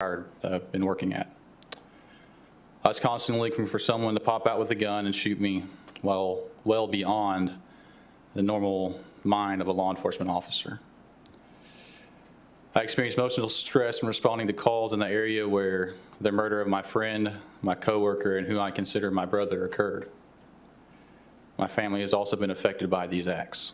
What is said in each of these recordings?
I've been working at. I was constantly looking for someone to pop out with a gun and shoot me well beyond the normal mind of a law enforcement officer. I experienced emotional stress in responding to calls in the area where the murder of my friend, my coworker, and who I consider my brother occurred. My family has also been affected by these acts.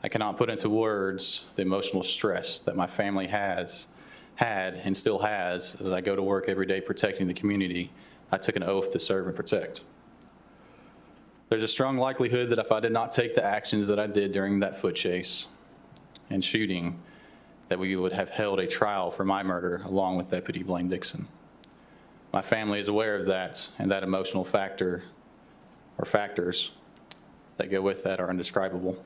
I cannot put into words the emotional stress that my family has had and still has as I go to work every day protecting the community I took an oath to serve and protect. There's a strong likelihood that if I did not take the actions that I did during that foot chase and shooting, that we would have held a trial for my murder along with Deputy Blane Dixon. My family is aware of that, and that emotional factor or factors that go with that are indescribable.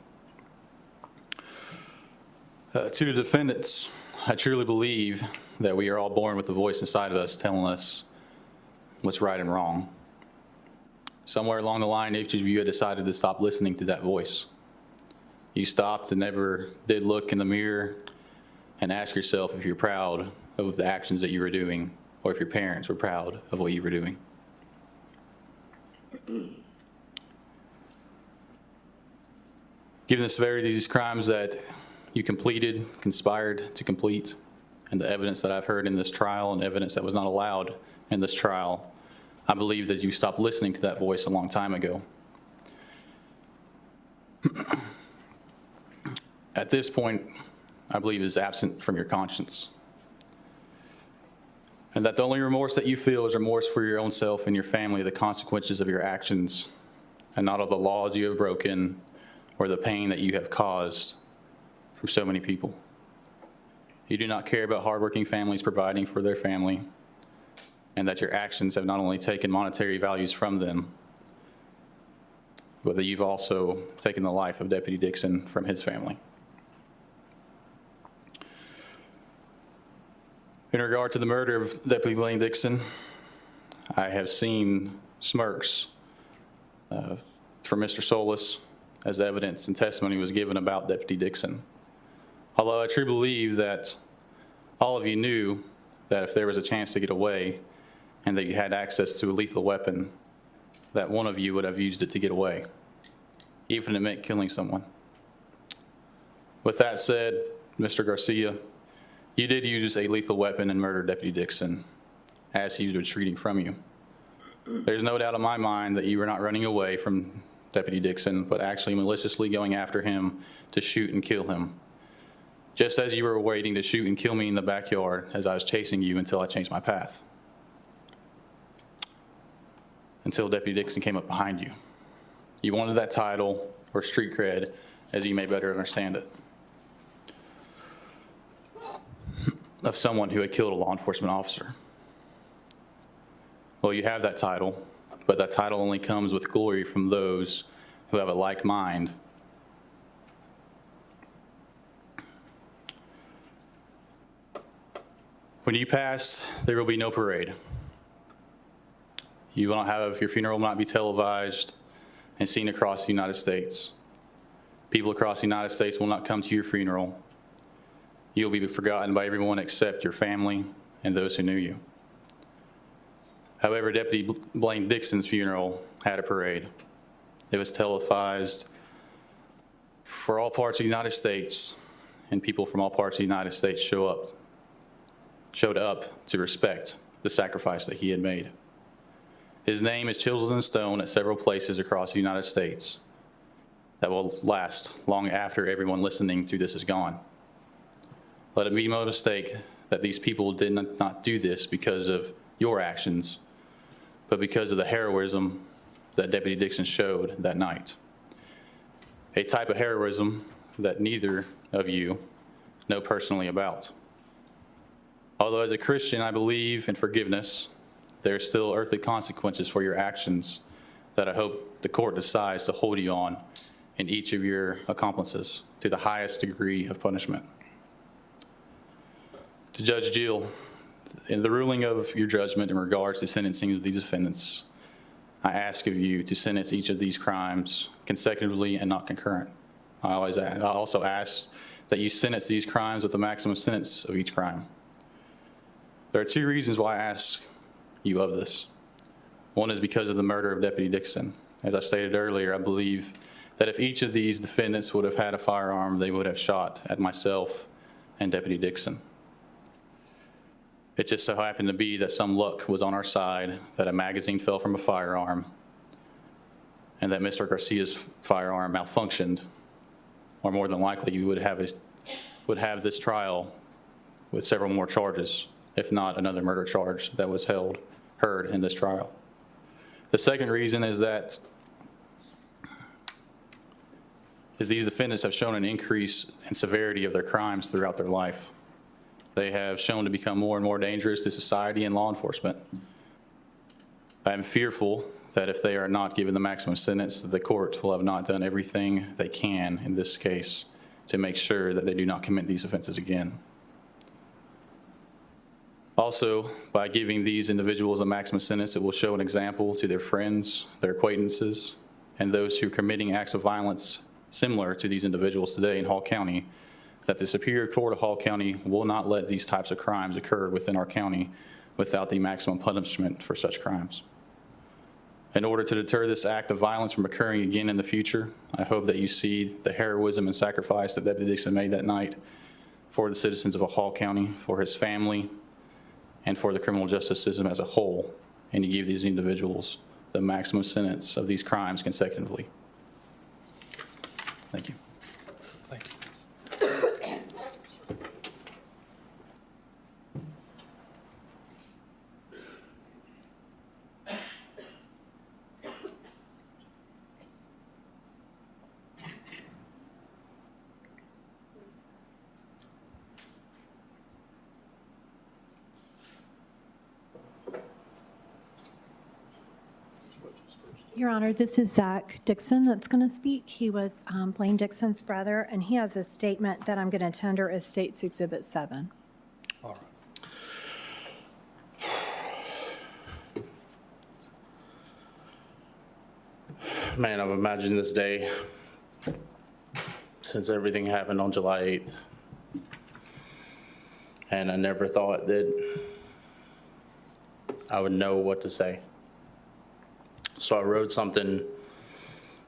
To the defendants, I truly believe that we are all born with a voice inside of us telling us what's right and wrong. Somewhere along the line, each of you had decided to stop listening to that voice. You stopped and never did look in the mirror and ask yourself if you're proud of the actions that you were doing, or if your parents were proud of what you were doing. Given the severity of these crimes that you completed, conspired to complete, and the evidence that I've heard in this trial and evidence that was not allowed in this trial, I believe that you stopped listening to that voice a long time ago. At this point, I believe it is absent from your conscience. And that the only remorse that you feel is remorse for your own self and your family, the consequences of your actions, and not of the laws you have broken or the pain that you have caused from so many people. You do not care about hardworking families providing for their family, and that your actions have not only taken monetary values from them, but that you've also taken the life of Deputy Dixon from his family. In regard to the murder of Deputy Blane Dixon, I have seen smirks from Mr. Solis as evidence and testimony was given about Deputy Dixon. Although I truly believe that all of you knew that if there was a chance to get away and that you had access to a lethal weapon, that one of you would have used it to get away, even if it meant killing someone. With that said, Mr. Garcia, you did use a lethal weapon and murder Deputy Dixon as he was retreating from you. There's no doubt in my mind that you were not running away from Deputy Dixon, but actually maliciously going after him to shoot and kill him, just as you were waiting to shoot and kill me in the backyard as I was chasing you until I changed my path, until Deputy Dixon came up behind you. You wanted that title or street cred, as you may better understand it, of someone who had killed a law enforcement officer. Well, you have that title, but that title only comes with glory from those who have a like mind. When you pass, there will be no parade. You will not have, your funeral will not be televised and seen across the United States. People across the United States will not come to your funeral. You'll be forgotten by everyone except your family and those who knew you. However, Deputy Blane Dixon's funeral had a parade. It was televised for all parts of the United States, and people from all parts of the United States showed up to respect the sacrifice that he had made. His name is chiseled in stone at several places across the United States that will last long after everyone listening to this is gone. Let it be no mistake that these people did not do this because of your actions, but because of the heroism that Deputy Dixon showed that night. A type of heroism that neither of you know personally about. Although as a Christian, I believe in forgiveness, there are still earthly consequences for your actions that I hope the court decides to hold you on in each of your accomplices to the highest degree of punishment. To Judge Jill, in the ruling of your judgment in regards to sentencing of these defendants, I ask of you to sentence each of these crimes consecutively and not concurrent. I also ask that you sentence these crimes with the maximum sentence of each crime. There are two reasons why I ask you of this. One is because of the murder of Deputy Dixon. As I stated earlier, I believe that if each of these defendants would have had a firearm, they would have shot at myself and Deputy Dixon. It just so happened to be that some luck was on our side, that a magazine fell from a firearm, and that Mr. Garcia's firearm malfunctioned, or more than likely you would have this trial with several more charges, if not another murder charge that was heard in this trial. The second reason is these defendants have shown an increase in severity of their crimes throughout their life. They have shown to become more and more dangerous to society and law enforcement. I am fearful that if they are not given the maximum sentence, that the court will have not done everything they can in this case to make sure that they do not commit these offenses again. Also, by giving these individuals a maximum sentence, it will show an example to their friends, their acquaintances, and those who are committing acts of violence similar to these individuals today in Hall County, that the Superior Court of Hall County will not let these types of crimes occur within our county without the maximum punishment for such crimes. In order to deter this act of violence from occurring again in the future, I hope that you see the heroism and sacrifice that Deputy Dixon made that night for the citizens of Hall County, for his family, and for the criminal justice system as a whole, and you give these individuals the maximum sentence of these crimes consecutively. Thank you. Thank you. Your Honor, this is Zach Dixon that's going to speak. He was Blane Dixon's brother, and he has a statement that I'm going to tender as State's Exhibit 7. All right. Man, I've imagined this day since everything happened on July 8th. And I never thought that I would know what to say. So I wrote something,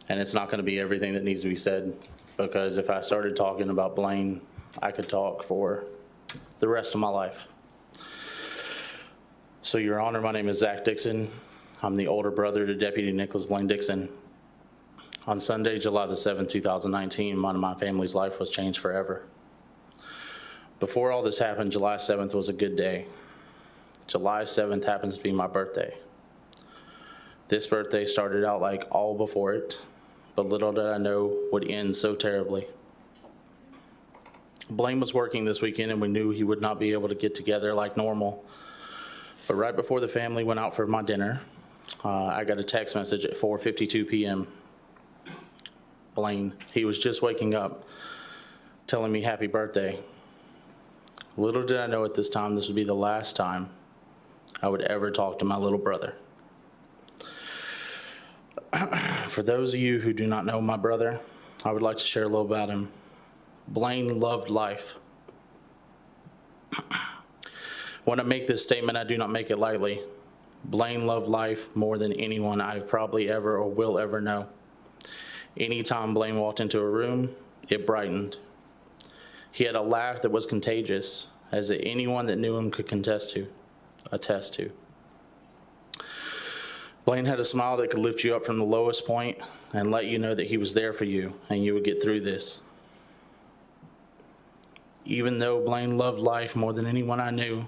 and it's not going to be everything that needs to be said, because if I started talking about Blane, I could talk for the rest of my life. So, Your Honor, my name is Zach Dixon. I'm the older brother to Deputy Nicholas Blane Dixon. On Sunday, July the 7th, 2019, my family's life was changed forever. Before all this happened, July 7th was a good day. July 7th happens to be my birthday. This birthday started out like all before it, but little did I know would end so terribly. Blane was working this weekend, and we knew he would not be able to get together like normal. But right before the family went out for my dinner, I got a text message at 4:52 p.m. Blane, he was just waking up, telling me happy birthday. Little did I know at this time this would be the last time I would ever talk to my little brother. For those of you who do not know my brother, I would like to share a little about him. Blane loved life. When I make this statement, I do not make it lightly. Blane loved life more than anyone I've probably ever or will ever know. Anytime Blane walked into a room, it brightened. He had a laugh that was contagious, as anyone that knew him could attest to. Blane had a smile that could lift you up from the lowest point and let you know that he was there for you and you would get through this. Even though Blane loved life more than anyone I knew,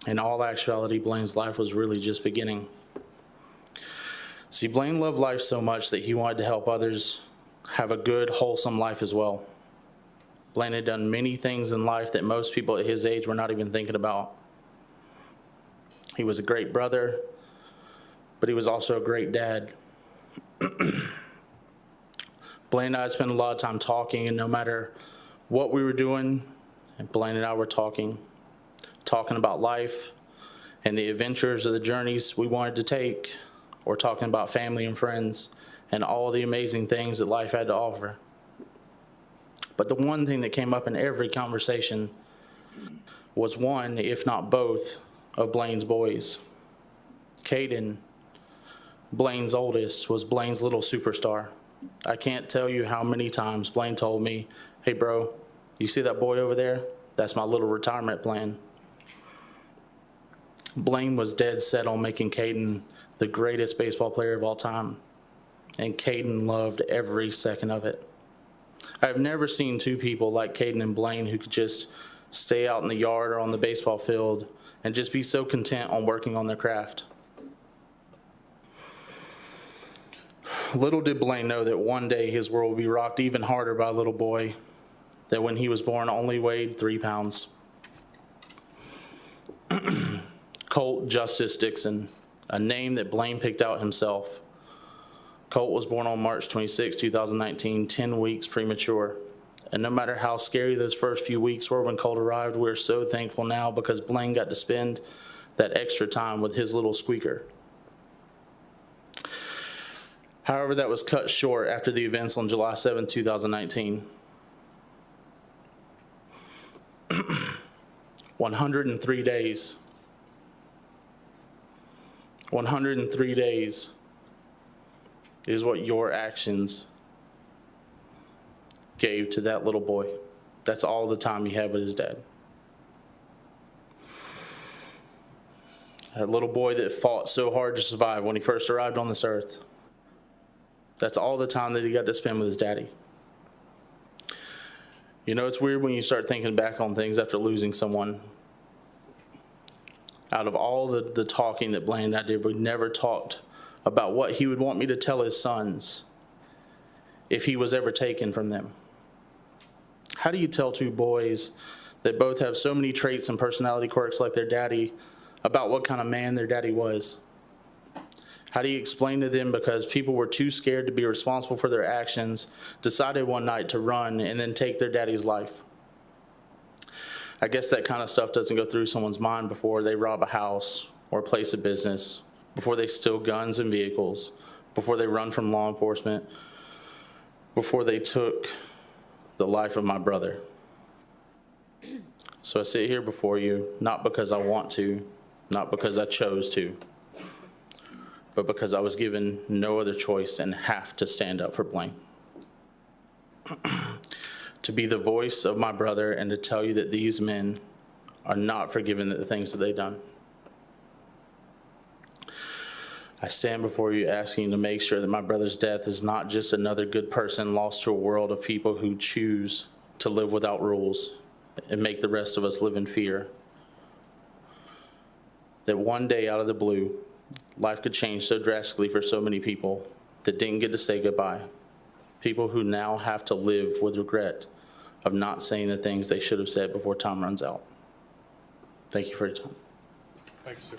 in all actuality, Blane's life was really just beginning. See, Blane loved life so much that he wanted to help others have a good, wholesome life as well. Blane had done many things in life that most people at his age were not even thinking about. He was a great brother, but he was also a great dad. Blane and I spent a lot of time talking, and no matter what we were doing, and Blane and I were talking about life and the adventures of the journeys we wanted to take, or talking about family and friends and all the amazing things that life had to offer. But the one thing that came up in every conversation was one, if not both, of Blane's boys. Caden, Blaine's oldest, was Blaine's little superstar. I can't tell you how many times Blane told me, "Hey bro, you see that boy over there? That's my little retirement plan." Blane was dead set on making Caden the greatest baseball player of all time, and Caden loved every second of it. I've never seen two people like Caden and Blane who could just stay out in the yard or on the baseball field and just be so content on working on their craft. Little did Blane know that one day his world would be rocked even harder by a little boy that when he was born only weighed 3 pounds. Colt Justice Dixon, a name that Blane picked out himself. Colt was born on March 26, 2019, 10 weeks premature. And no matter how scary those first few weeks were when Colt arrived, we're so thankful now because Blane got to spend that extra time with his little squeaker. However, that was cut short after the events on July 7, 2019. 103 days. 103 days is what your actions gave to that little boy. That's all the time he had with his dad. That little boy that fought so hard to survive when he first arrived on this earth. That's all the time that he got to spend with his daddy. You know, it's weird when you start thinking back on things after losing someone. Out of all the talking that Blane and I did, we never talked about what he would want me to tell his sons if he was ever taken from them. How do you tell two boys that both have so many traits and personality quirks like their daddy about what kind of man their daddy was? How do you explain to them, because people were too scared to be responsible for their actions, decided one night to run and then take their daddy's life? I guess that kind of stuff doesn't go through someone's mind before they rob a house or a place of business, before they steal guns and vehicles, before they run from law enforcement, before they took the life of my brother. So I sit here before you, not because I want to, not because I chose to, but because I was given no other choice and have to stand up for Blane. To be the voice of my brother and to tell you that these men are not forgiven for the things that they've done. I stand before you asking you to make sure that my brother's death is not just another good person lost to a world of people who choose to live without rules and make the rest of us live in fear. That one day out of the blue, life could change so drastically for so many people that didn't get to say goodbye. People who now have to live with regret of not saying the things they should have said before time runs out. Thank you for your time. Thank you, sir.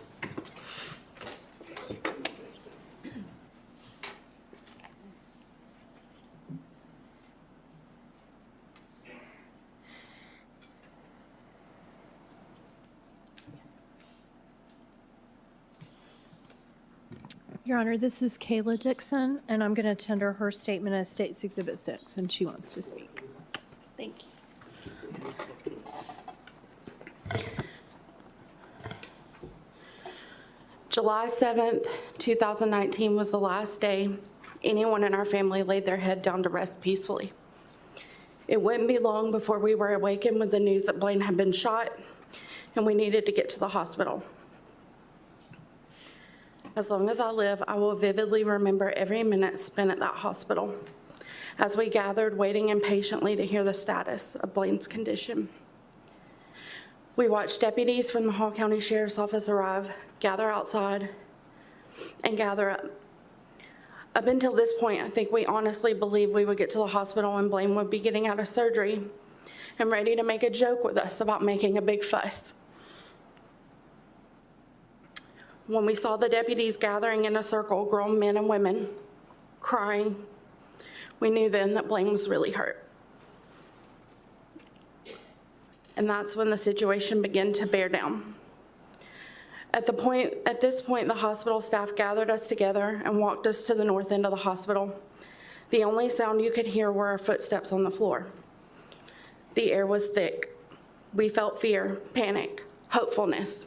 Your Honor, this is Kayla Dixon, and I'm going to tender her statement as State's Exhibit 6, and she wants to speak. Thank you. July 7th, 2019 was the last day anyone in our family laid their head down to rest peacefully. It wouldn't be long before we were awakened with the news that Blane had been shot and we needed to get to the hospital. As long as I live, I will vividly remember every minute spent at that hospital as we gathered, waiting impatiently to hear the status of Blane's condition. We watched deputies from the Hall County Sheriff's Office arrive, gather outside, and gather up. Up until this point, I think we honestly believed we would get to the hospital and Blane would be getting out of surgery and ready to make a joke with us about making a big fuss. When we saw the deputies gathering in a circle, grown men and women, crying, we knew then that Blane was really hurt. And that's when the situation began to bear down. At this point, the hospital staff gathered us together and walked us to the north end of the hospital. The only sound you could hear were our footsteps on the floor. The air was thick. We felt fear, panic, hopefulness.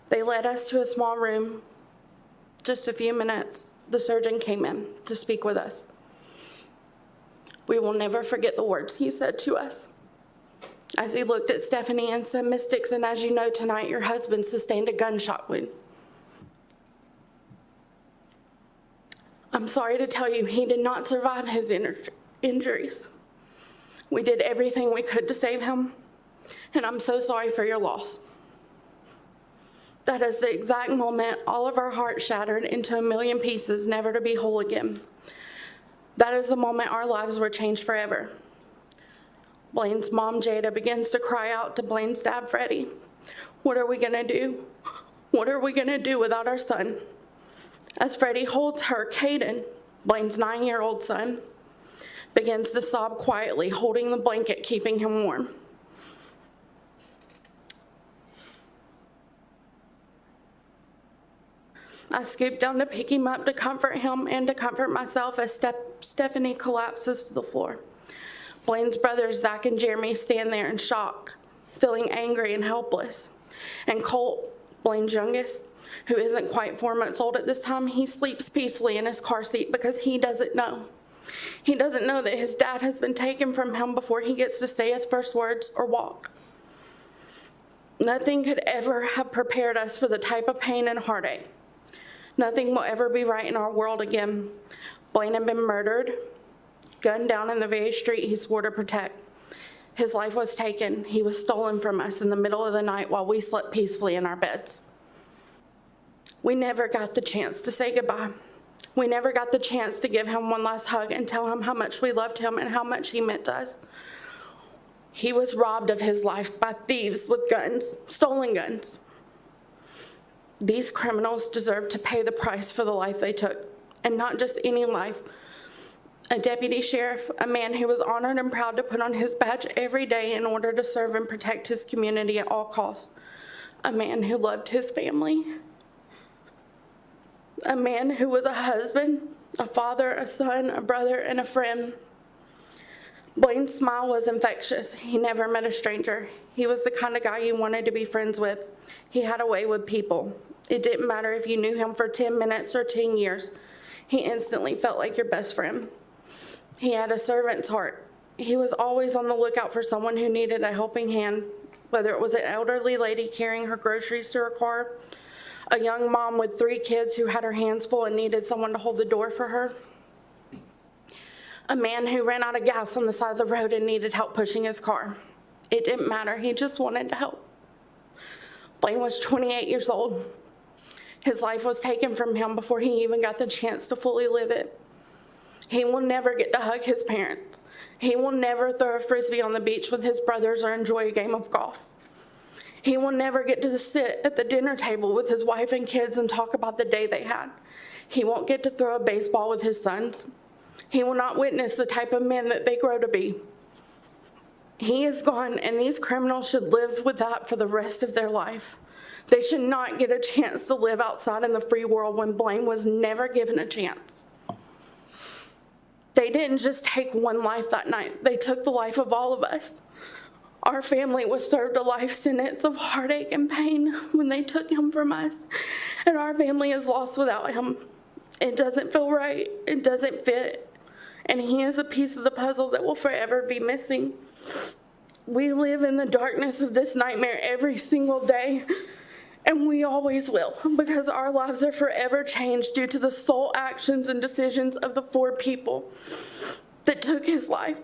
They led us to a small room. Just a few minutes, the surgeon came in to speak with us. We will never forget the words he said to us. As he looked at Stephanie and said, "Miss Dixon, as you know tonight, your husband sustained a gunshot wound. I'm sorry to tell you, he did not survive his injuries. We did everything we could to save him, and I'm so sorry for your loss." That is the exact moment all of our hearts shattered into a million pieces, never to be whole again. That is the moment our lives were changed forever. Blaine's mom, Jada, begins to cry out to Blaine's dad, Freddie. What are we gonna do? What are we gonna do without our son? As Freddie holds her, Caden, Blaine's 9-year-old son, begins to sob quietly, holding the blanket, keeping him warm. I scoop down to pick him up to comfort him and to comfort myself as Stephanie collapses to the floor. Blaine's brothers, Zach and Jeremy, stand there in shock, feeling angry and helpless. And Colt, Blaine's youngest, who isn't quite 4 months old at this time, he sleeps peacefully in his car seat because he doesn't know. He doesn't know that his dad has been taken from him before he gets to say his first words or walk. Nothing could ever have prepared us for the type of pain and heartache. Nothing will ever be right in our world again. Blane had been murdered, gunned down in the very street he swore to protect. His life was taken. He was stolen from us in the middle of the night while we slept peacefully in our beds. We never got the chance to say goodbye. We never got the chance to give him one last hug and tell him how much we loved him and how much he meant to us. He was robbed of his life by thieves with guns, stolen guns. These criminals deserve to pay the price for the life they took, and not just any life. A deputy sheriff, a man who was honored and proud to put on his badge every day in order to serve and protect his community at all costs. A man who loved his family. A man who was a husband, a father, a son, a brother, and a friend. Blaine's smile was infectious. He never met a stranger. He was the kind of guy you wanted to be friends with. He had a way with people. It didn't matter if you knew him for 10 minutes or 10 years. He instantly felt like your best friend. He had a servant's heart. He was always on the lookout for someone who needed a helping hand, whether it was an elderly lady carrying her groceries to her car, a young mom with 3 kids who had her hands full and needed someone to hold the door for her, a man who ran out of gas on the side of the road and needed help pushing his car. It didn't matter. He just wanted to help. Blane was 28 years old. His life was taken from him before he even got the chance to fully live it. He will never get to hug his parents. He will never throw a frisbee on the beach with his brothers or enjoy a game of golf. He will never get to sit at the dinner table with his wife and kids and talk about the day they had. He won't get to throw a baseball with his sons. He will not witness the type of men that they grow to be. He is gone, and these criminals should live with that for the rest of their life. They should not get a chance to live outside in the free world when Blane was never given a chance. They didn't just take one life that night. They took the life of all of us. Our family was served a life sentence of heartache and pain when they took him from us, and our family is lost without him. It doesn't feel right. It doesn't fit. And he is a piece of the puzzle that will forever be missing. We live in the darkness of this nightmare every single day, and we always will, because our lives are forever changed due to the sole actions and decisions of the 4 people that took his life.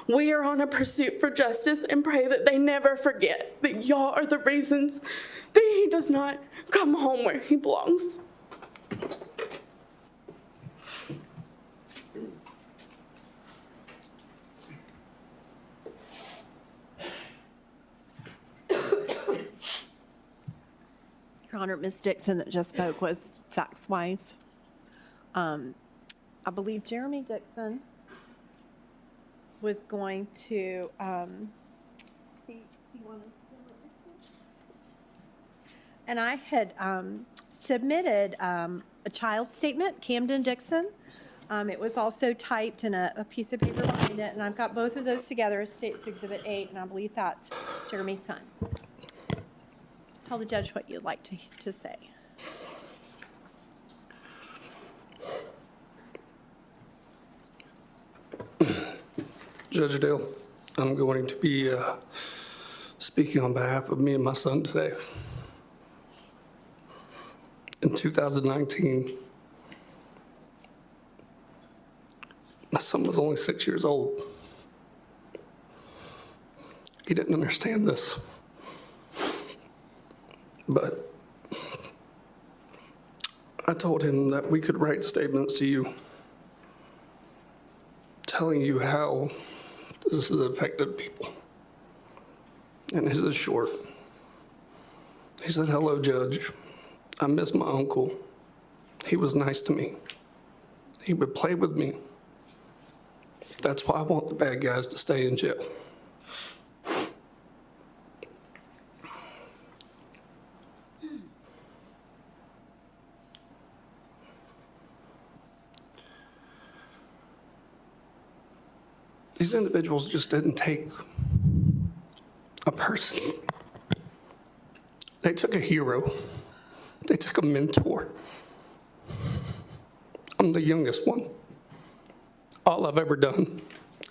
We are on a pursuit for justice and pray that they never forget that y'all are the reasons that he does not come home where he belongs. Your Honor, Ms. Dixon that just spoke was Zach's wife. I believe Jeremy Dixon was going to speak. And I had submitted a child statement, Camden Dixon, It was also typed in a piece of paper behind it, and I've got both of those together as State's Exhibit 8, and I believe that's Jeremy's son. Tell the judge what you'd like to say. Judge Dale, I'm going to be speaking on behalf of me and my son today. In 2019, my son was only 6 years old. He didn't understand this. But I told him that we could write statements to you telling you how this has affected people. And his is short. He said, "Hello, Judge. I miss my uncle. He was nice to me. He would play with me. That's why I want the bad guys to stay in jail." These individuals just didn't take a person. They took a hero. They took a mentor. I'm the youngest one. All I've ever done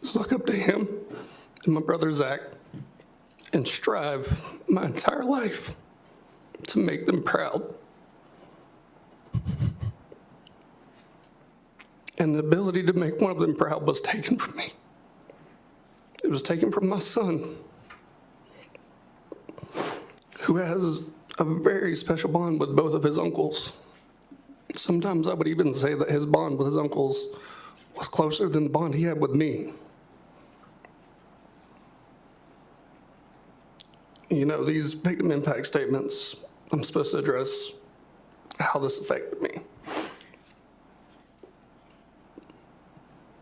is look up to him and my brother Zach and strive my entire life to make them proud. And the ability to make one of them proud was taken from me. It was taken from my son, who has a very special bond with both of his uncles. Sometimes I would even say that his bond with his uncles was closer than the bond he had with me. You know, these victim impact statements, I'm supposed to address how this affected me.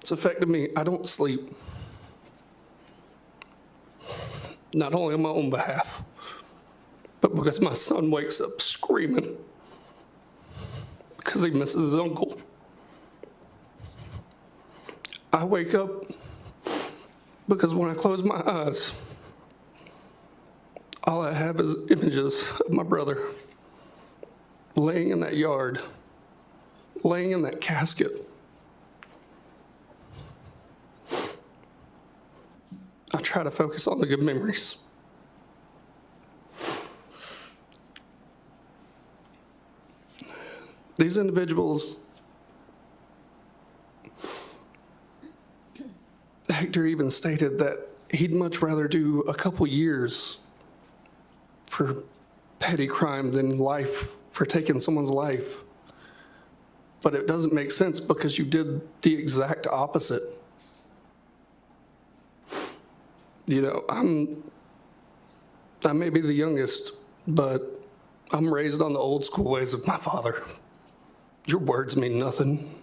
It's affected me. I don't sleep. Not only on my own behalf, but because my son wakes up screaming because he misses his uncle. I wake up because when I close my eyes, all I have is images of my brother laying in that yard, laying in that casket. I try to focus on the good memories. These individuals, Hector even stated that he'd much rather do a couple years for petty crime than life for taking someone's life. But it doesn't make sense because you did the exact opposite. You know, I may be the youngest, but I'm raised on the old school ways of my father. Your words mean nothing.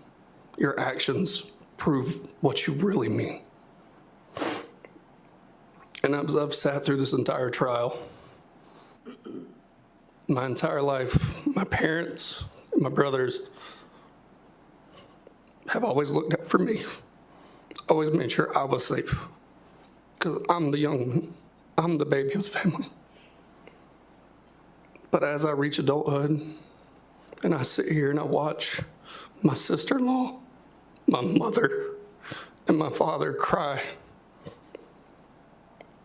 Your actions prove what you really mean. And as I've sat through this entire trial, my entire life, my parents and my brothers have always looked out for me, always made sure I was safe. Because I'm the young one. I'm the baby of the family. But as I reach adulthood, and I sit here and I watch my sister-in-law, my mother, and my father cry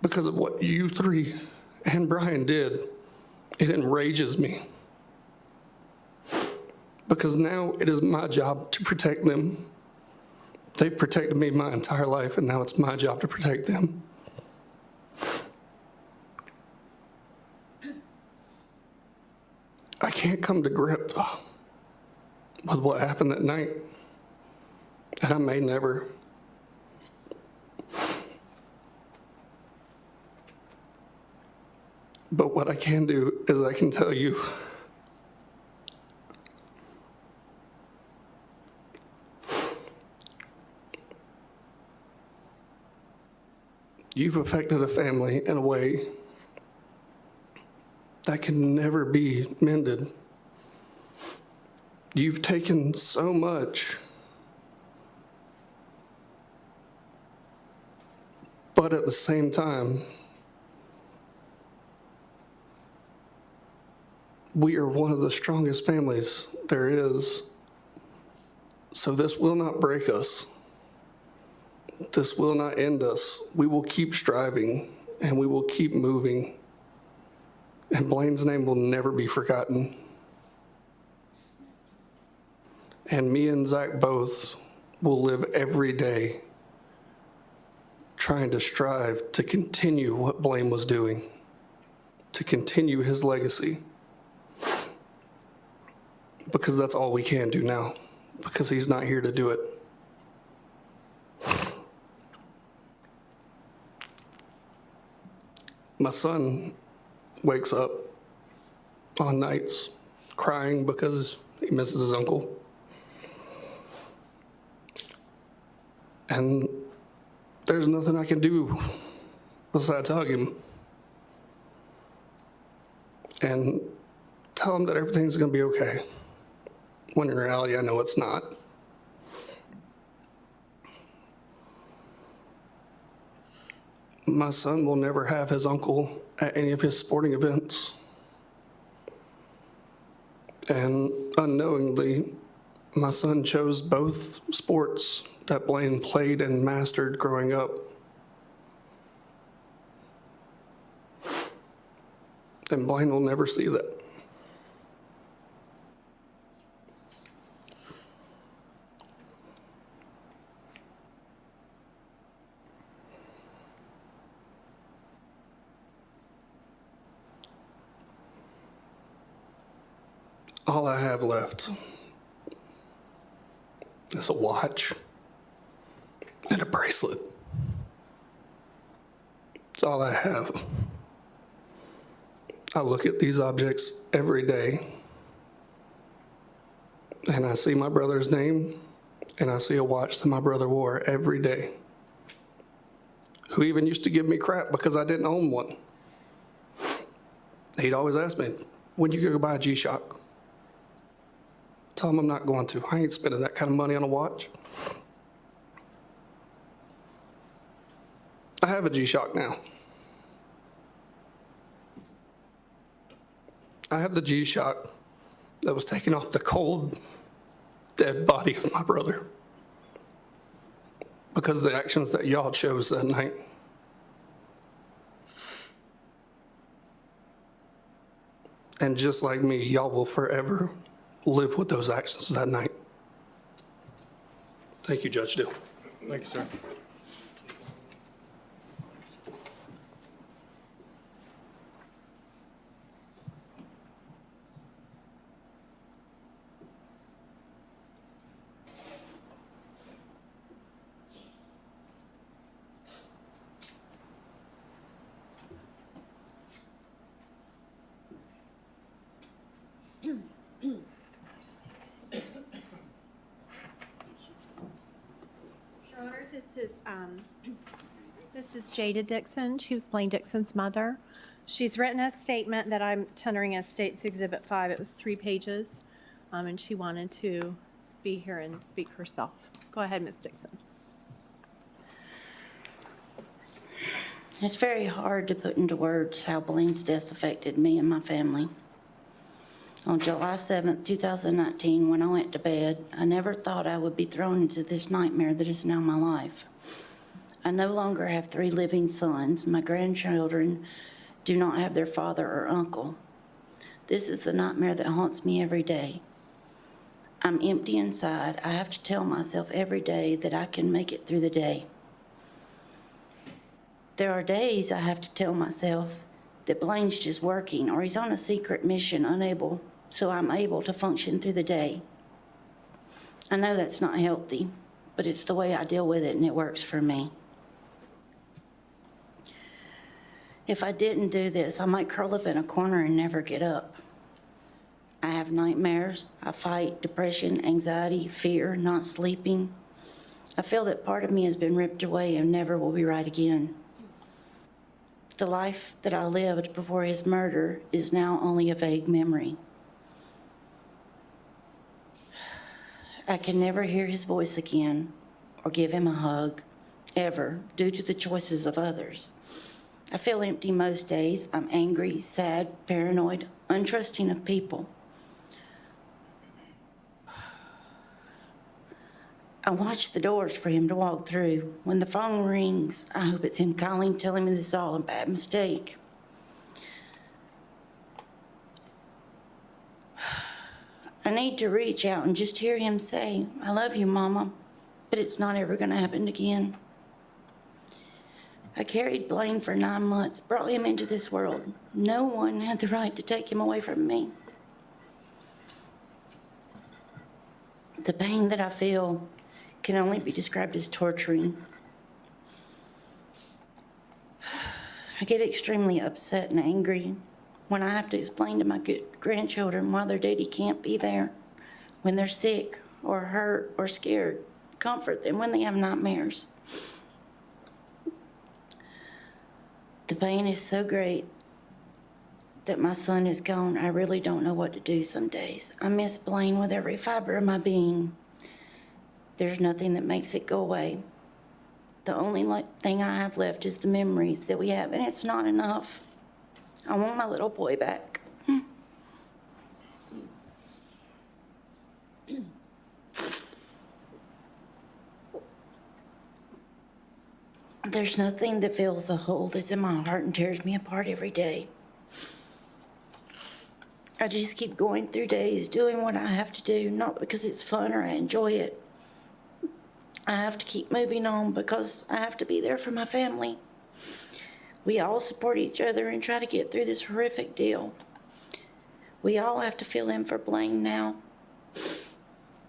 because of what you three and Brian did, it enrages me. Because now it is my job to protect them. They've protected me my entire life, and now it's my job to protect them. I can't come to grips with what happened that night, and I may never. But what I can do is I can tell you you've affected a family in a way that can never be mended. You've taken so much But at the same time, we are one of the strongest families there is. So this will not break us. This will not end us. We will keep striving and we will keep moving. And Blaine's name will never be forgotten. And me and Zach both will live every day trying to strive to continue what Blane was doing, to continue his legacy. Because that's all we can do now, because he's not here to do it. My son wakes up on nights crying because he misses his uncle. And there's nothing I can do besides hug him and tell him that everything's gonna be okay, when in reality I know it's not. My son will never have his uncle at any of his sporting events. And unknowingly, my son chose both sports that Blane played and mastered growing up. And Blane will never see that. All I have left is a watch and a bracelet. It's all I have. I look at these objects every day and I see my brother's name and I see a watch that my brother wore every day, who even used to give me crap because I didn't own one. He'd always ask me, when you go buy a G-Shock? Tell him I'm not going to. I ain't spending that kind of money on a watch. I have a G-Shock now. I have the G-Shock that was taken off the cold, dead body of my brother because of the actions that y'all chose that night. And just like me, y'all will forever live with those actions that night. Thank you, Judge Dill. Thank you, sir. Your Honor, this is Jada Dixon. She was Blane Dixon's mother. She's written a statement that I'm tendering as State's Exhibit 5. It was 3 pages, and she wanted to be here and speak herself. Go ahead, Ms. Dixon. It's very hard to put into words how Blaine's death affected me and my family. On July 7th, 2019, when I went to bed, I never thought I would be thrown into this nightmare that is now my life. I no longer have 3 living sons. My grandchildren do not have their father or uncle. This is the nightmare that haunts me every day. I'm empty inside. I have to tell myself every day that I can make it through the day. There are days I have to tell myself that Blaine's just working or he's on a secret mission, so I'm able to function through the day. I know that's not healthy, but it's the way I deal with it and it works for me. If I didn't do this, I might curl up in a corner and never get up. I have nightmares. I fight depression, anxiety, fear, not sleeping. I feel that part of me has been ripped away and never will be right again. The life that I lived before his murder is now only a vague memory. I can never hear his voice again or give him a hug. ever, due to the choices of others. I feel empty most days. I'm angry, sad, paranoid, untrusting of people. I watch the doors for him to walk through. When the phone rings, I hope it's him calling, telling me this is all a bad mistake. I need to reach out and just hear him say, "I love you, Mama," but it's not ever going to happen again. I carried Blane for 9 months, brought him into this world. No one had the right to take him away from me. The pain that I feel can only be described as torturing. I get extremely upset and angry when I have to explain to my grandchildren why their daddy can't be there when they're sick or hurt or scared. Comfort them when they have nightmares. The pain is so great that my son is gone. I really don't know what to do some days. I miss Blane with every fiber of my being. There's nothing that makes it go away. The only thing I have left is the memories that we have, and it's not enough. I want my little boy back. There's nothing that fills the hole that's in my heart and tears me apart every day. I just keep going through days doing what I have to do, not because it's fun or I enjoy it. I have to keep moving on because I have to be there for my family. We all support each other and try to get through this horrific deal. We all have to fill in for Blane now,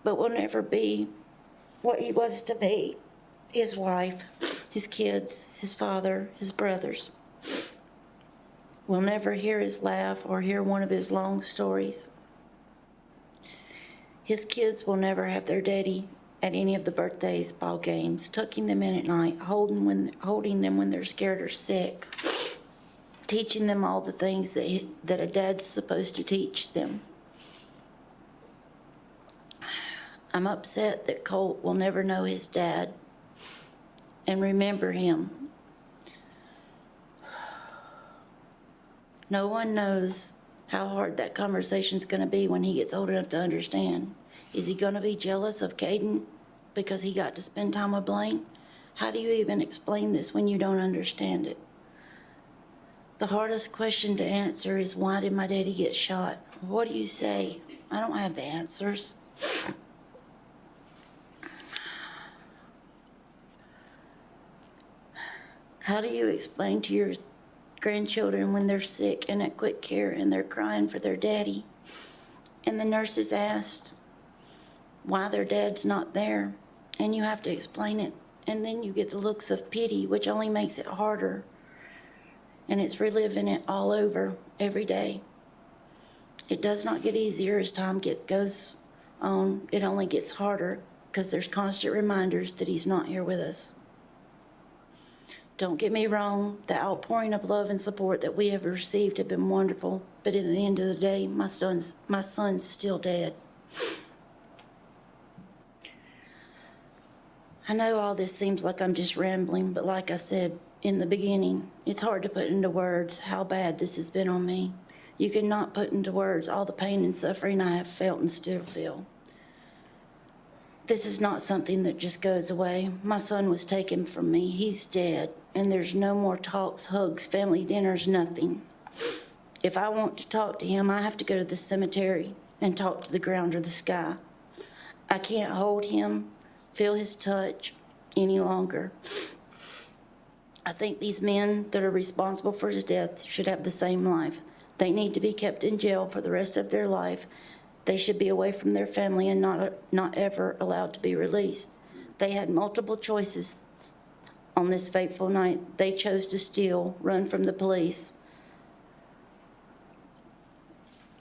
but we'll never be what he was to be. His wife, his kids, his father, his brothers. We'll never hear his laugh or hear one of his long stories. His kids will never have their daddy at any of the birthdays, ball games, tucking them in at night, holding them when they're scared or sick, teaching them all the things that a dad's supposed to teach them. I'm upset that Colt will never know his dad and remember him. No one knows how hard that conversation's going to be when he gets old enough to understand. Is he going to be jealous of Caden because he got to spend time with Blane? How do you even explain this when you don't understand it? The hardest question to answer is, why did my daddy get shot? What do you say? I don't have the answers. How do you explain to your grandchildren when they're sick and at quick care and they're crying for their daddy? And the nurses asked why their dad's not there, and you have to explain it. And then you get the looks of pity, which only makes it harder. And it's reliving it all over every day. It does not get easier as time goes on. It only gets harder because there's constant reminders that he's not here with us. Don't get me wrong, the outpouring of love and support that we have received have been wonderful, but at the end of the day, my son's still dead. I know all this seems like I'm just rambling, but like I said in the beginning, it's hard to put into words how bad this has been on me. You cannot put into words all the pain and suffering I have felt and still feel. This is not something that just goes away. My son was taken from me. He's dead. And there's no more talks, hugs, family dinners, nothing. If I want to talk to him, I have to go to the cemetery and talk to the ground or the sky. I can't hold him, feel his touch any longer. I think these men that are responsible for his death should have the same life. They need to be kept in jail for the rest of their life. They should be away from their family and not ever allowed to be released. They had multiple choices on this fateful night. They chose to steal, run from the police,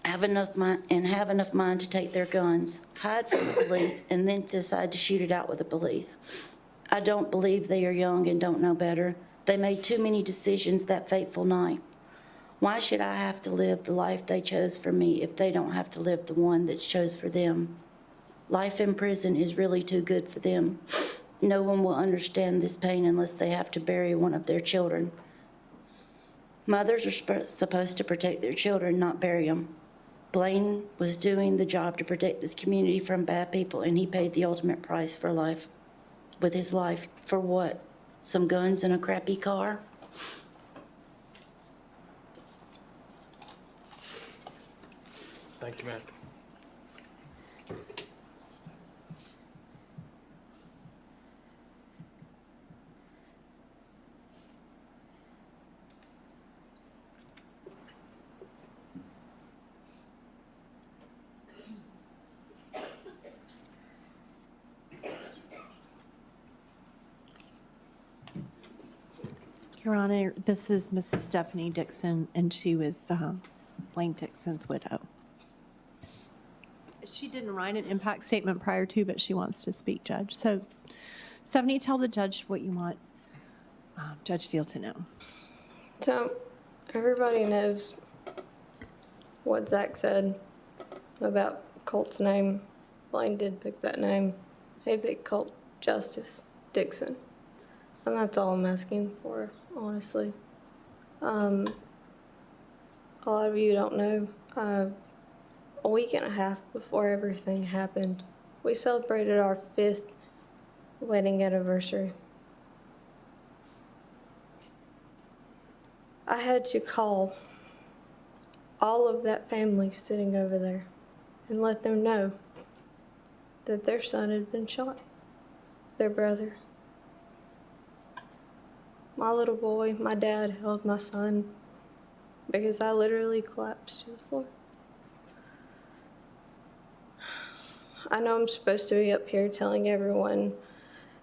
have enough mind to take their guns, hide from the police, and then decide to shoot it out with the police. I don't believe they are young and don't know better. They made too many decisions that fateful night. Why should I have to live the life they chose for me if they don't have to live the one that's chose for them? Life in prison is really too good for them. no one will understand this pain unless they have to bury one of their children. Mothers are supposed to protect their children, not bury them. Blane was doing the job to protect this community from bad people, and he paid the ultimate price for life. With his life, for what? Some guns and a crappy car? Thank you, ma'am. Your Honor, this is Mrs. Stephanie Dixon, and she was Blane Dixon's widow. She didn't write an impact statement prior to, but she wants to speak, Judge. So, Stephanie, tell the judge what you want Judge Deal to know. So, everybody knows what Zach said about Colt's name. Blane did pick that name. He picked Colt Justice Dixon. And that's all I'm asking for, honestly. A lot of you don't know, a week and a half before everything happened, we celebrated our 5th wedding anniversary. I had to call all of that family sitting over there and let them know that their son had been shot, their brother. My little boy, my dad held my son because I literally collapsed to the floor. I know I'm supposed to be up here telling everyone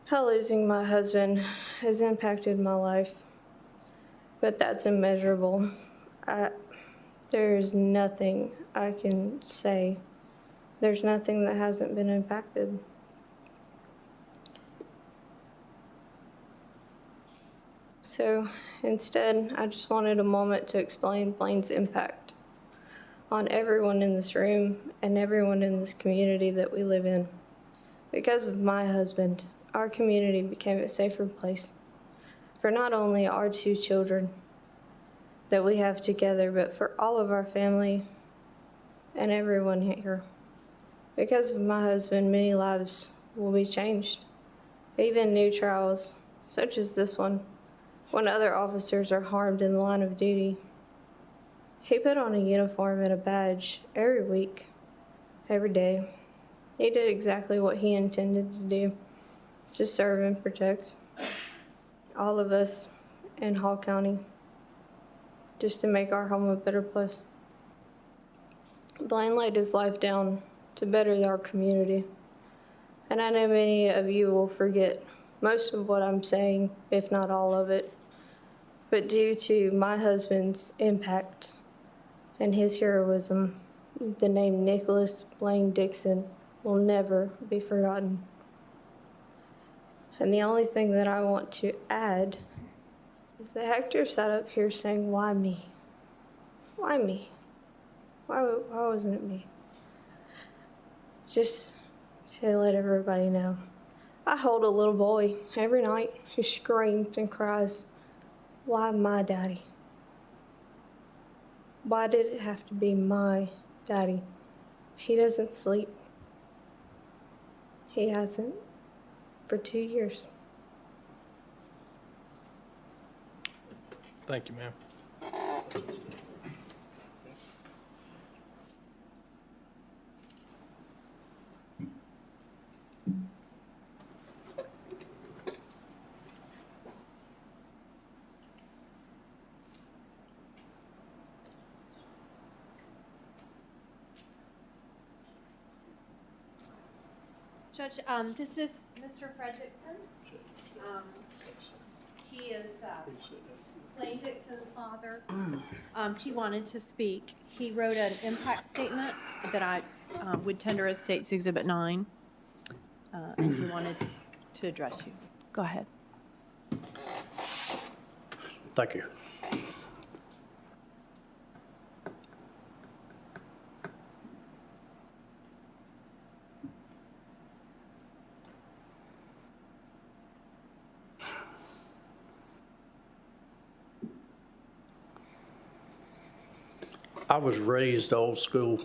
how losing my husband has impacted my life, but that's immeasurable. There's nothing I can say. There's nothing that hasn't been impacted. So instead, I just wanted a moment to explain Blane's impact on everyone in this room and everyone in this community that we live in. Because of my husband, our community became a safer place for not only our 2 children that we have together, but for all of our family and everyone here. Because of my husband, many lives will be changed, even new trials, such as this one, when other officers are harmed in the line of duty. He put on a uniform and a badge every week, every day. He did exactly what he intended to do, to serve and protect all of us in Hall County, just to make our home a better place. Blane laid his life down to better our community, and I know many of you will forget most of what I'm saying, if not all of it. But due to my husband's impact and his heroism, the name Nicholas Blane Dixon will never be forgotten. And the only thing that I want to add is that Hector sat up here saying, why me? Why me? Why wasn't it me? Just to let everybody know. I hold a little boy every night who screams and cries, why my daddy? Why did it have to be my daddy? He doesn't sleep. He hasn't for 2 years. Thank you, ma'am. Judge, this is Mr. Fred Dixon. He is Blane Dixon's father. He wanted to speak. He wrote an impact statement that I would tender as State's Exhibit 9, and he wanted to address you. Go ahead. Thank you. I was raised old school.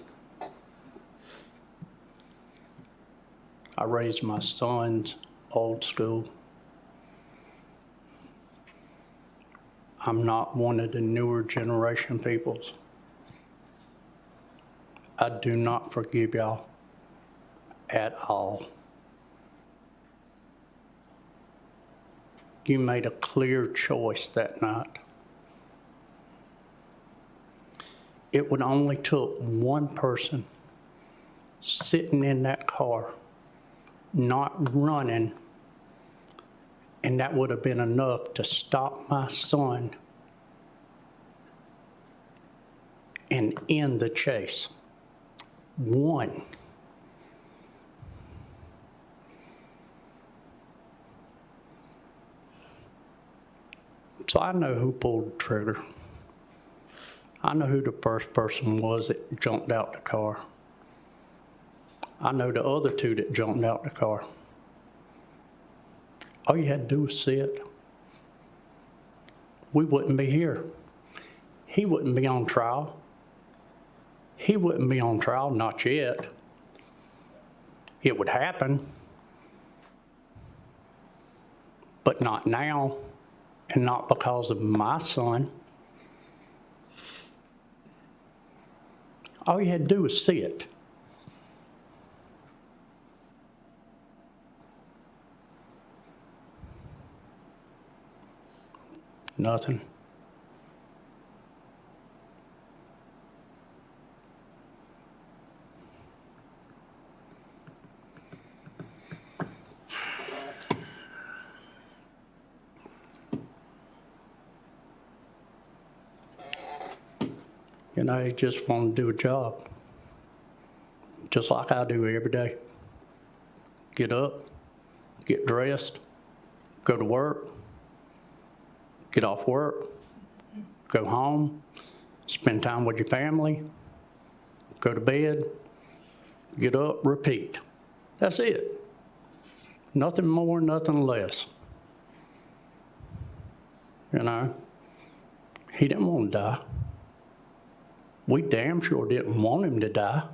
I raised my sons old school. I'm not one of the newer generation peoples. I do not forgive y'all at all. You made a clear choice that night. It would only took one person sitting in that car, not running, and that would have been enough to stop my son and end the chase. One. So I know who pulled the trigger. I know who the first person was that jumped out the car. I know the other two that jumped out the car. All you had to do was sit. We wouldn't be here. He wouldn't be on trial. He wouldn't be on trial, not yet. It would happen, but not now, and not because of my son. All you had to do was see it. Nothing. You know, he just wanted to do a job, just like I do every day. Get up, get dressed, go to work, get off work, go home, spend time with your family, go to bed, get up, repeat. That's it. Nothing more, nothing less. You know, he didn't want to die. We damn sure didn't want him to die.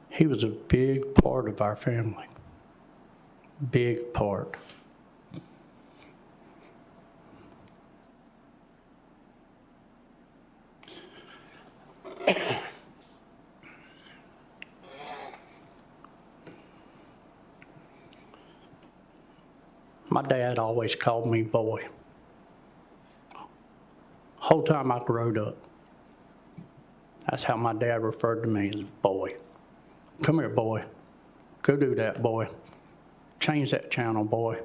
He was a big part of our family. Big part. My dad always called me boy. Whole time I growed up. That's how my dad referred to me, as boy. Come here, boy. Go do that, boy. Change that channel, boy.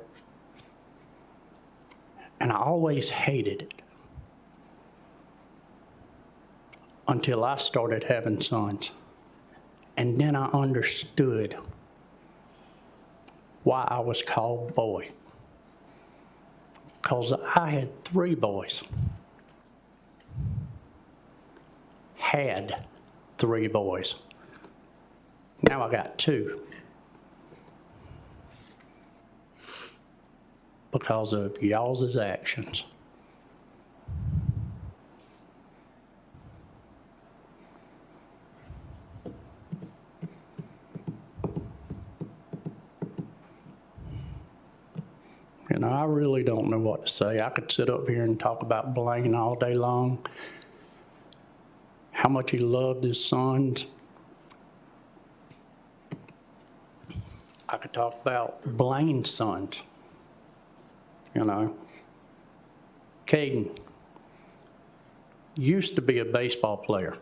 And I always hated it until I started having sons. And then I understood why I was called boy. Because I had 3 boys. Had 3 boys. Now I got 2. Because of y'all's actions. You know, I really don't know what to say. I could sit up here and talk about Blane all day long. How much he loved his sons. I could talk about Blane's sons. You know, Caden used to be a baseball player.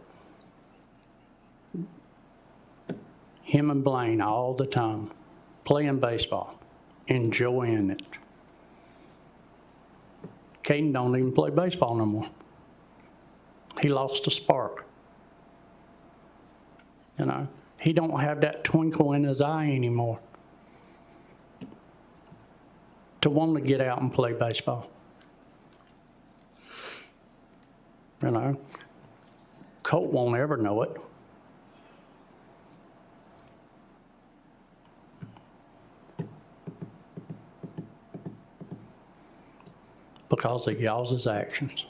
Him and Blane all the time, playing baseball, enjoying it. Caden don't even play baseball no more. He lost the spark. You know, he don't have that twinkle in his eye anymore to want to get out and play baseball. You know, Colt won't ever know it. because of y'all's actions.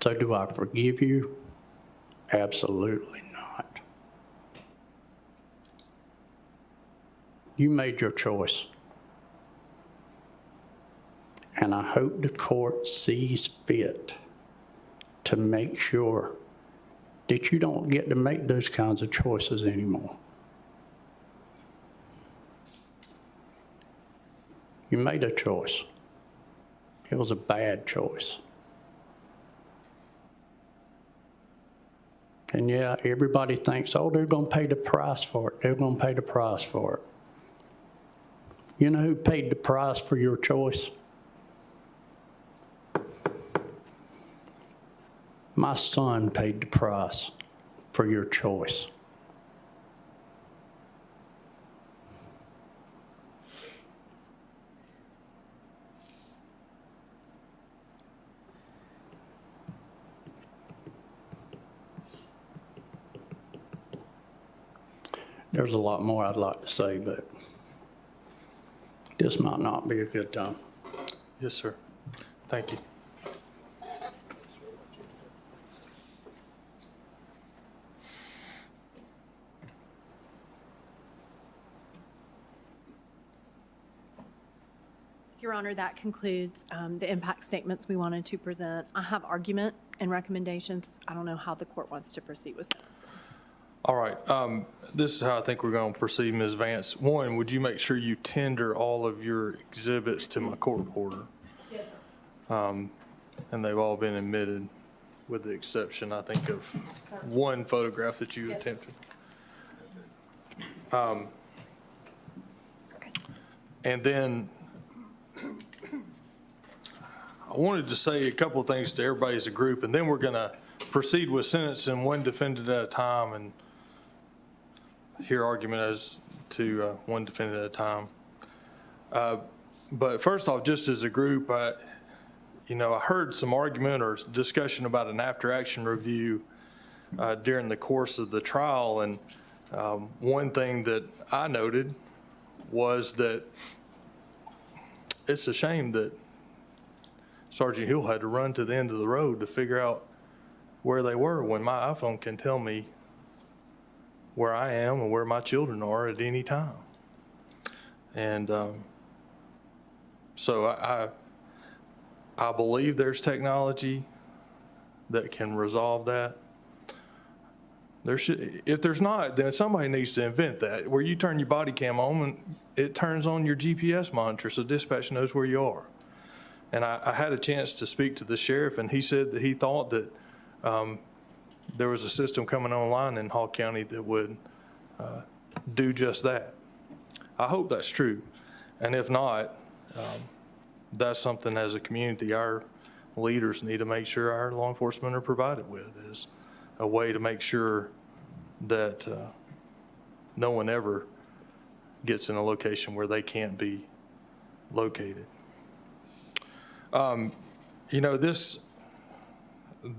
So do I forgive you? Absolutely not. You made your choice. And I hope the court sees fit to make sure that you don't get to make those kinds of choices anymore. You made a choice. It was a bad choice. And yeah, everybody thinks, oh, they're going to pay the price for it. They're going to pay the price for it. You know who paid the price for your choice? My son paid the price for your choice. There's a lot more I'd like to say, but this might not be a good time. Yes, sir. Thank you. Your Honor, that concludes the impact statements we wanted to present. I have argument and recommendations. I don't know how the court wants to proceed with sentencing. All right. This is how I think we're going to proceed, Ms. Vance. One, would you make sure you tender all of your exhibits to my court reporter? Yes, sir. And they've all been admitted, with the exception, I think, of one photograph that you Yes, sir. attempted. And then I wanted to say a couple of things to everybody as a group, and then we're going to proceed with sentencing one defendant at a time and hear argument as to one defendant at a time. But first off, just as a group, I heard some argument or discussion about an after-action review during the course of the trial, and one thing that I noted was that it's a shame that Sergeant Hill had to run to the end of the road to figure out where they were when my iPhone can tell me where I am and where my children are at any time. And so I believe there's technology that can resolve that. If there's not, then somebody needs to invent that, where you turn your body cam on and it turns on your GPS monitor so dispatch knows where you are. And I had a chance to speak to the sheriff, and he said that he thought that there was a system coming online in Hall County that would do just that. I hope that's true. And if not, that's something as a community our leaders need to make sure our law enforcement are provided with, is a way to make sure that no one ever gets in a location where they can't be located.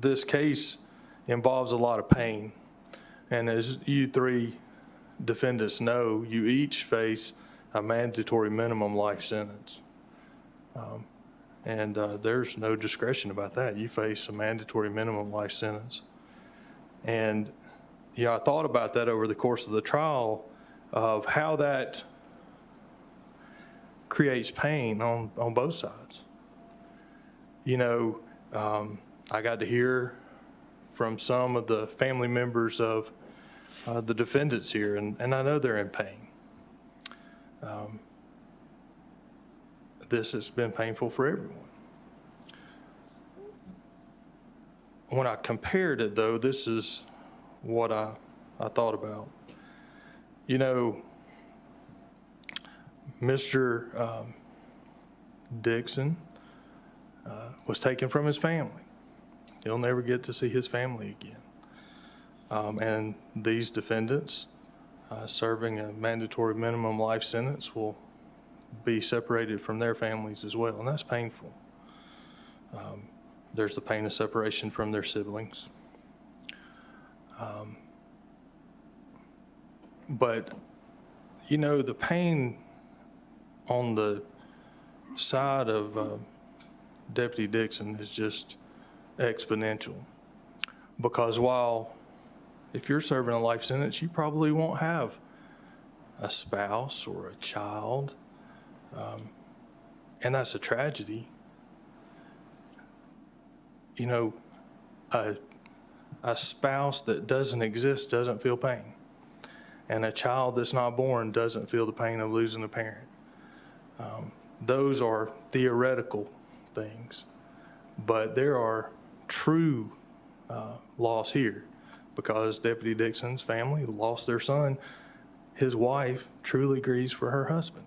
This case involves a lot of pain. And as you three defendants know, you each face a mandatory minimum life sentence. And there's no discretion about that. You face a mandatory minimum life sentence. And I thought about that over the course of the trial, of how that creates pain on both sides. I got to hear from some of the family members of the defendants here, and I know they're in pain. This has been painful for everyone. When I compared it, though, this is what I thought about. Mr. Dixon was taken from his family. He'll never get to see his family again. And these defendants serving a mandatory minimum life sentence will be separated from their families as well, and that's painful. There's the pain of separation from their siblings. But, you know, the pain on the side of Deputy Dixon is just exponential. Because while if you're serving a life sentence, you probably won't have a spouse or a child, and that's a tragedy. You know, a spouse that doesn't exist doesn't feel pain, and a child that's not born doesn't feel the pain of losing a parent. Those are theoretical things, but there are true loss here, because Deputy Dixon's family lost their son. His wife truly grieves for her husband.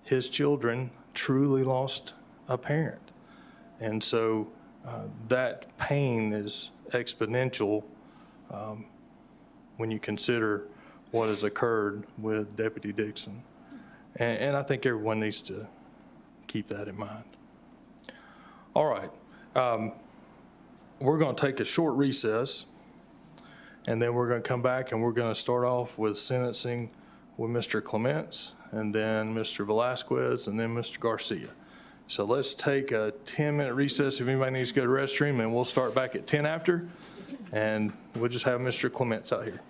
His children truly lost a parent. And so that pain is exponential when you consider what has occurred with Deputy Dixon. And I think everyone needs to keep that in mind. All right. We're going to take a short recess, and then we're going to come back and we're going to start off with sentencing with Mr. Clements, and then Mr. Velasquez, and then Mr. Garcia. So let's take a 10-minute recess if anybody needs to go to the restroom, and we'll start back at 10 after, and we'll just have Mr. Clements out here.